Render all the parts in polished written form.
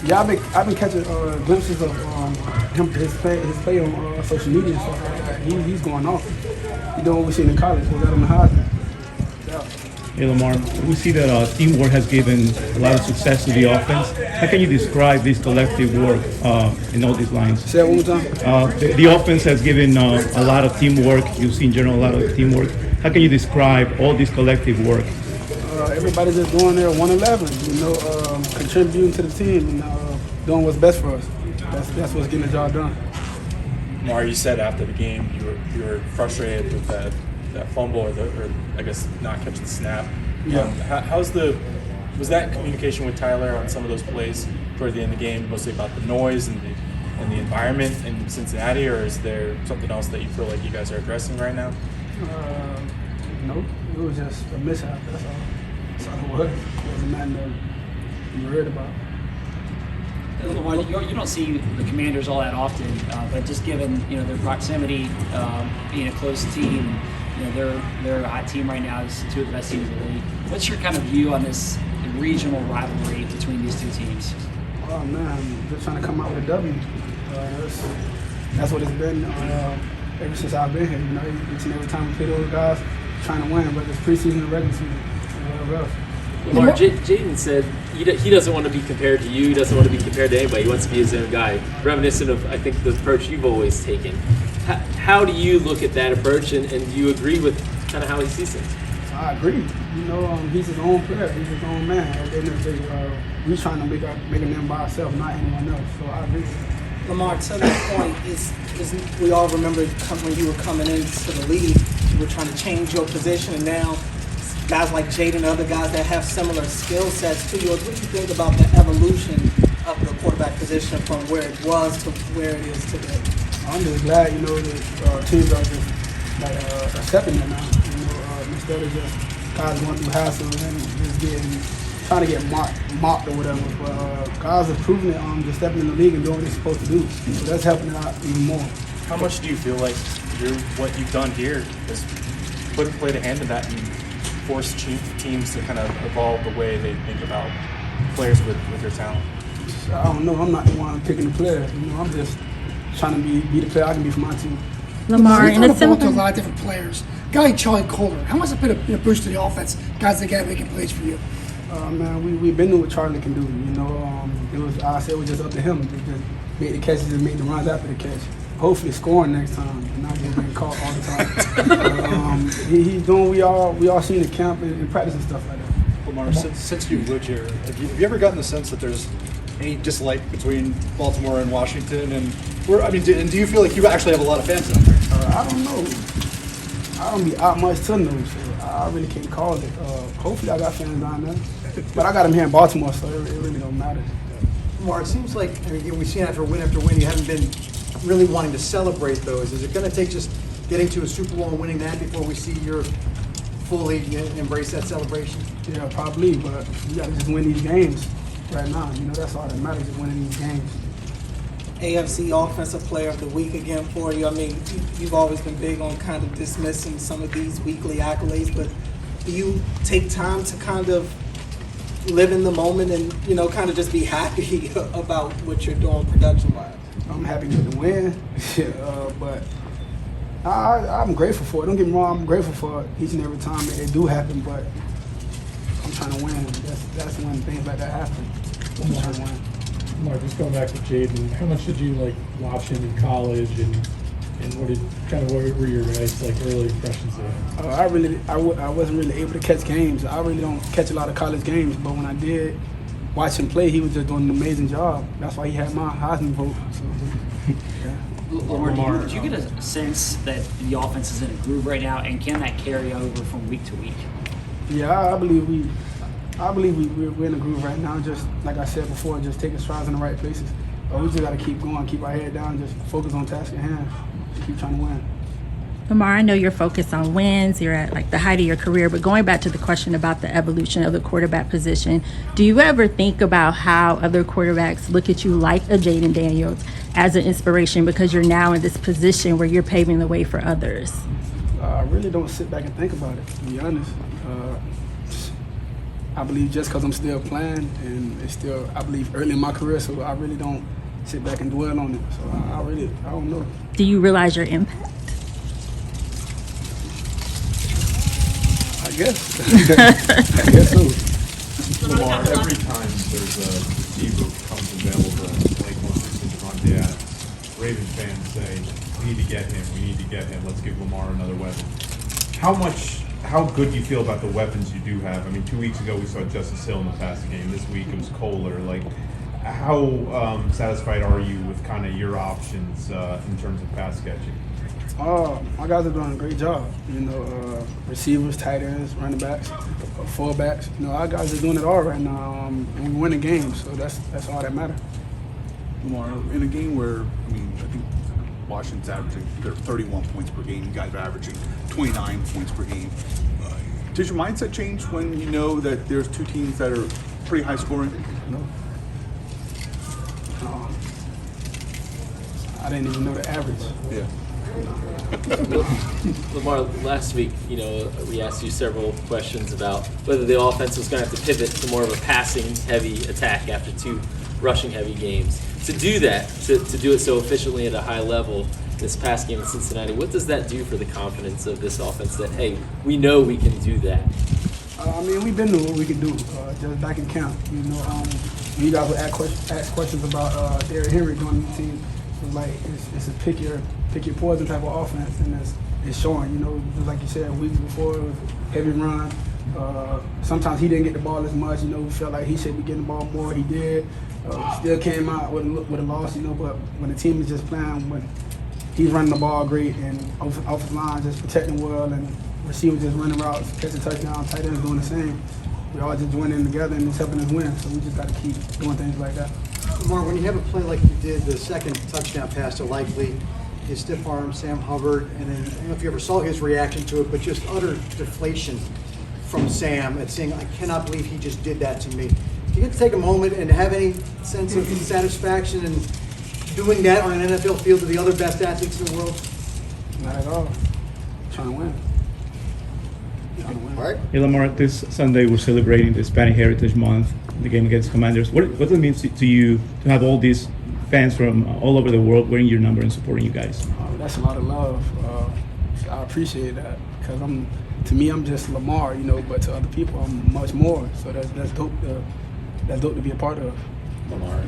Yeah, I've been catching glimpses of his play on social media and stuff like that. He's going off. He's doing what we seen in college. We got him in Heisman. Yeah. Hey Lamar, we see that teamwork has given a lot of success to the offense. How can you describe this collective work in all these lines? Say it one more time. The offense has given a lot of teamwork. You've seen in general a lot of teamwork. How can you describe all this collective work? Everybody's just going there 111, contributing to the team and doing what's best for us. That's what's getting the job done. Lamar, you said after the game you were frustrated with that fumble or I guess not catching the snap. Yeah. Was that communication with Tyler on some of those plays toward the end of the game mostly about the noise and the environment in Cincinnati, or is there something else that you feel like you guys are addressing right now? Nope, it was just a mishap. That's all. That's all it was. It wasn't nothing that you worried about. Lamar, you don't see the Commanders all that often, but just given their proximity, being a close team, they're a hot team right now. It's two of the best teams in the league. What's your kind of view on this regional rivalry between these two teams? Oh man, just trying to come out with a W. That's what it's been ever since I've been here. Each and every time we play those guys, trying to win, whether it's preseason or regular season, whatever else. Lamar, Jaden said he doesn't want to be compared to you. He doesn't want to be compared to anybody. He wants to be his own guy. Reminiscent of, I think, the approach you've always taken. How do you look at that approach, and do you agree with kind of how he sees things? I agree. He's his own player. He's his own man. At the end of the day, we're trying to make a name by ourselves, not anyone else. So I agree. Lamar, to that point, is we all remember when you were coming into the league, you were trying to change your position, and now guys like Jaden and other guys that have similar skill sets to yours. What do you think about the evolution of the quarterback position from where it was to where it is today? I'm just glad, that teams are just accepting it now. Instead of just guys going through hassle and just trying to get mocked or whatever. But guys are proving it, just stepping in the league and doing what they're supposed to do. So that's helping it out even more. How much do you feel like what you've done here has played a hand in that and forced teams to kind of evolve the way they think about players with their talent? I don't know. I'm not the one picking the player. I'm just trying to be the player I can be for my team. Lamar, in a similar to a lot of different players. Guy like Charlie Kohler, how much has it been a boost to the offense? Guys that get making plays for you. Man, we've been doing what Charlie can do. It was just up to him to just make the catches and make the runs after the catch. Hopefully scoring next time and not just being caught all the time. He's doing we all seen at camp and practice and stuff like that. Lamar, since you lived here, have you ever gotten the sense that there's any dislike between Baltimore and Washington? And do you feel like you actually have a lot of fans out there? I don't know. I don't be out much to know, so I really can't call it. Hopefully I got fans down there. But I got them here in Baltimore, so it really don't matter. Lamar, it seems like we've seen after win, you haven't been really wanting to celebrate those. Is it going to take just getting to a Super Bowl and winning that before we see you fully embrace that celebration? Yeah, probably, but you got to just win these games right now. That's all that matters, is winning these games. AFC Offensive Player of the Week again for you. You've always been big on kind of dismissing some of these weekly accolades, but do you take time to kind of live in the moment and, kind of just be happy about what you're doing production-wise? I'm happy with the win, but I'm grateful for it. Don't get me wrong, I'm grateful for each and every time that it do happen, but I'm trying to win. That's when things like that happen. I'm trying to win. Mark, just going back to Jaden, how much did you watch him in college, and what were your guys' early impressions there? I wasn't really able to catch games. I really don't catch a lot of college games, but when I did watch him play, he was just doing an amazing job. That's why he had my Heisman vote. So, yeah. Lamar, do you get a sense that the offense is in a groove right now, and can that carry over from week to week? Yeah, I believe we're in a groove right now. Just like I said before, just taking strides in the right places. But we just got to keep going, keep our head down, just focus on task at hand, just keep trying to win. Lamar, I know you're focused on wins. You're at the height of your career, but going back to the question about the evolution of the quarterback position, do you ever think about how other quarterbacks look at you like a Jaden Daniels as an inspiration, because you're now in this position where you're paving the way for others? I really don't sit back and think about it, to be honest. I believe just because I'm still playing and it's still, I believe, early in my career, so I really don't sit back and dwell on it. So I don't know. Do you realize your impact? I guess. I guess so. Lamar, every time there's a receiver who comes available to like one Devontae Adams, Ravens fans say, we need to get him, let's give Lamar another weapon. How good do you feel about the weapons you do have? I mean, 2 weeks ago we saw Justice Hill in the passing game. This week it was Kohler. Like, how satisfied are you with kind of your options in terms of pass catching? My guys are doing a great job. You know, receivers, tight ends, running backs, fullbacks. You know, our guys are doing it all right now, and we're winning games. So that's all that matters. Lamar, in a game where, I mean, I think Washington's averaging 31 points per game. You guys are averaging 29 points per game. Does your mindset change when you know that there's two teams that are pretty high scoring? No. I didn't even know the average. Yeah. Lamar, last week, you know, we asked you several questions about whether the offense was going to have to pivot to more of a passing-heavy attack after 2 rushing-heavy games. To do that, to do it so efficiently at a high level this past game in Cincinnati, what does that do for the confidence of this offense that, hey, we know we can do that? I mean, we've been doing what we can do just back in camp. You know, when you guys would ask questions about Derrick Henry joining the team, it's like it's a pick your poison type of offense, and it's showing. You know, just like you said, weeks before it was heavy run. Sometimes he didn't get the ball as much. You know, we felt like he should be getting the ball more. He did. Still came out with a loss. You know, but when the team is just playing, when he's running the ball great and offensive line just protecting well and receivers just running routes, catching touchdowns, tight ends doing the same. We all just winning together and it's helping us win. So we just got to keep doing things like that. Lamar, when you have a play like you did, the second touchdown pass to Likely, his stiff arm, Sam Hubbard, and then I don't know if you ever saw his reaction to it, but just utter deflation from Sam at saying, I cannot believe he just did that to me. Do you get to take a moment and have any sense of satisfaction in doing that on an NFL field to the other best athletes in the world? Not at all. Trying to win. All right. Hey, Lamar, this Sunday we're celebrating the Hispanic Heritage Month, the game against Commanders. What does it mean to you to have all these fans from all over the world wearing your number and supporting you guys? That's a lot of love. I appreciate that because to me, I'm just Lamar, you know, but to other people, I'm much more. So that's dope. That's dope to be a part of. Lamar,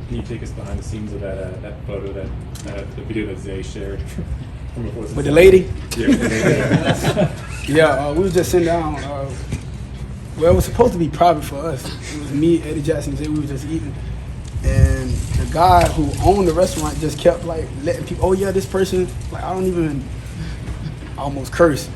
can you take us behind the scenes of that photo, the video that Zay shared? With the lady? Yeah, with the lady. Yeah, we were just sitting down. Well, it was supposed to be private for us. It was me, Eddie Jackson, Zay. We were just eating. And the guy who owned the restaurant just kept like letting people, oh yeah, this person, like I almost cursed.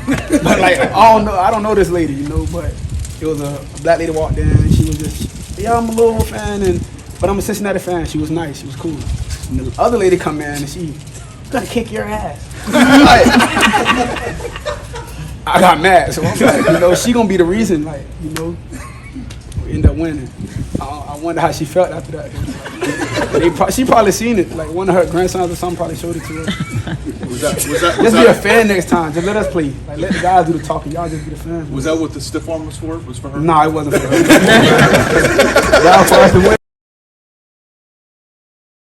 But like I don't know this lady, you know, but it was a black lady walked in and she was just, yeah, I'm a Louisville fan but I'm a Cincinnati fan. She was nice, she was cool. And the other lady come in and she gonna kick your ass. I got mad, so I'm like, you know, she gonna be the reason, like, you know, we end up winning. I wonder how she felt after that. She probably seen it. Like one of her grandsons or something probably showed it to her. Just be a fan next time. Just let us play. Like let the guys do the talking. Y'all just be the fans. Was that what the stiff arm was for? Was for her? No, it wasn't for her. Y'all for us to win.